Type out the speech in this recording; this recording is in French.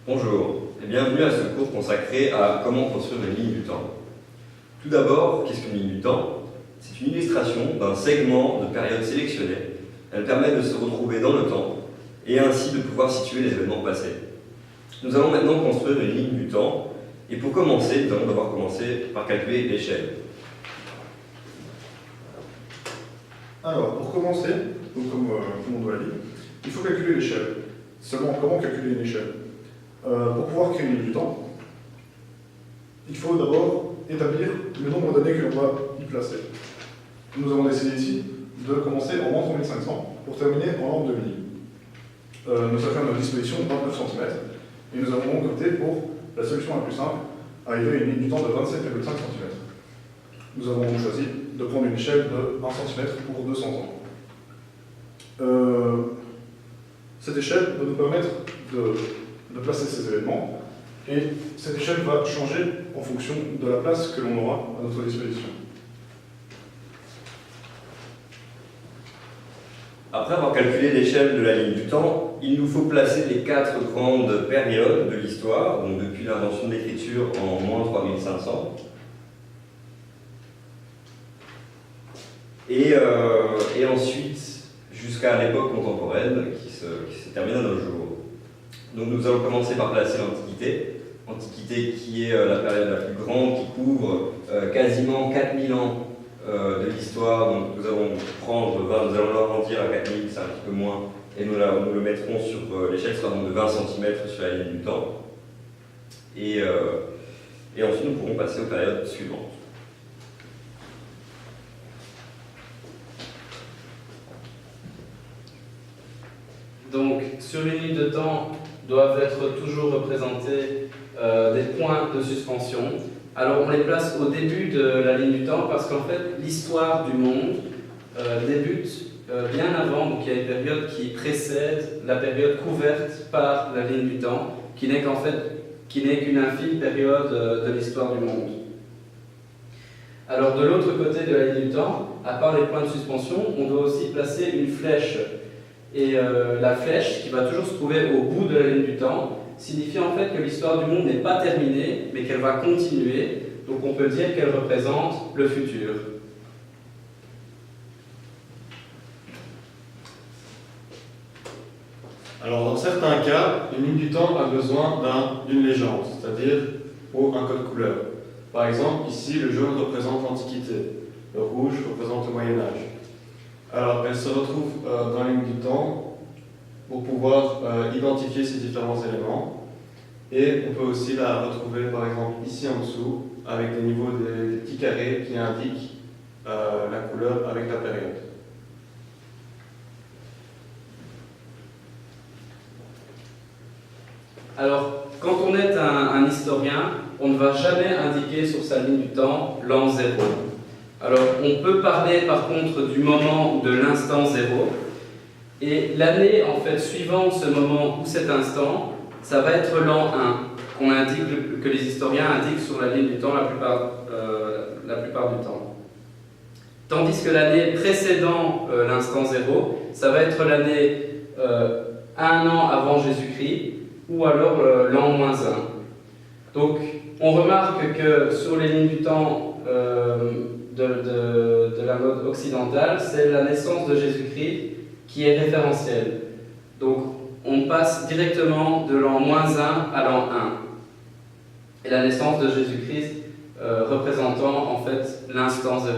Bonjour et bienvenue à ce cours consacré à comment construire une ligne du temps. Tout d'abord, qu'est-ce qu'une ligne du temps? C'est une illustration d'un segment de période sélectionnée. Elle permet de se retrouver dans le temps et ainsi de pouvoir situer les événements passés. Nous allons maintenant construire une ligne du temps et pour commencer, nous allons devoir commencer par calculer l'échelle. Alors, pour commencer, donc comme on doit lire, il faut calculer l'échelle. Seulement, comment calculer une échelle? Pour pouvoir créer une ligne du temps, il faut d'abord établir le nombre d'années que l'on va y placer. Nous avons décidé ici de commencer en l'an 3500 pour terminer en l'an 2000. Nous avons à notre disposition 29 cm et nous avons donc opté pour la solution la plus simple, arriver à une ligne du temps de 27,5 cm. Nous avons donc choisi de prendre une échelle de 1 cm pour 200 ans. Cette échelle va nous permettre de placer ces événements, et cette échelle va changer en fonction de la place que l'on aura à notre disposition. Après avoir calculé l'échelle de la ligne du temps, il nous faut placer les 4 grandes périodes de l'histoire, donc depuis l'invention de l'écriture en moins 3500, et ensuite jusqu'à l'époque contemporaine qui se termine à nos jours. Donc nous allons commencer par placer l'Antiquité qui est la période la plus grande, qui couvre quasiment 4000 ans de l'histoire. Donc nous allons l'arrondir à 4000, c'est un petit peu moins, et nous le mettrons sur l'échelle sera donc de 20 cm sur la ligne du temps. Et ensuite nous pourrons passer aux périodes suivantes. Donc, sur une ligne de temps doivent être toujours représentés des points de suspension. Alors, on les place au début de la ligne du temps parce qu'en fait, l'histoire du monde débute bien avant. Donc, il y a une période qui précède la période couverte par la ligne du temps, qui n'est qu'une infime période de l'histoire du monde. Alors, de l'autre côté de la ligne du temps, à part les points de suspension, on doit aussi placer une flèche. Et la flèche, qui va toujours se trouver au bout de la ligne du temps, signifie en fait que l'histoire du monde n'est pas terminée, mais qu'elle va continuer. Donc on peut dire qu'elle représente le futur. Alors dans certains cas, une ligne du temps a besoin d'une légende, c'est-à-dire un code couleur. Par exemple, ici, le jaune représente l'Antiquité, le rouge représente le Moyen-Âge. Alors, elle se retrouve dans la ligne du temps pour pouvoir identifier ces différents éléments. Et on peut aussi la retrouver, par exemple, ici en dessous, avec des niveaux des petits carrés qui indiquent la couleur avec la période. Alors, quand on est un historien, on ne va jamais indiquer sur sa ligne du temps l'an 0. Alors, on peut parler par contre du moment ou de l'instant 0, et l'année en fait suivant ce moment ou cet instant, ça va être l'an 1, que les historiens indiquent sur la ligne du temps la plupart du temps. Tandis que l'année précédant l'instant 0, ça va être l'année 1 an avant Jésus-Christ, ou alors l'an -1. Donc, on remarque que sur les lignes du temps de la mode occidentale, c'est la naissance de Jésus-Christ qui est référentielle. Donc on passe directement de l'an -1 à l'an 1. Et la naissance de Jésus-Christ représentant en fait l'instant 0.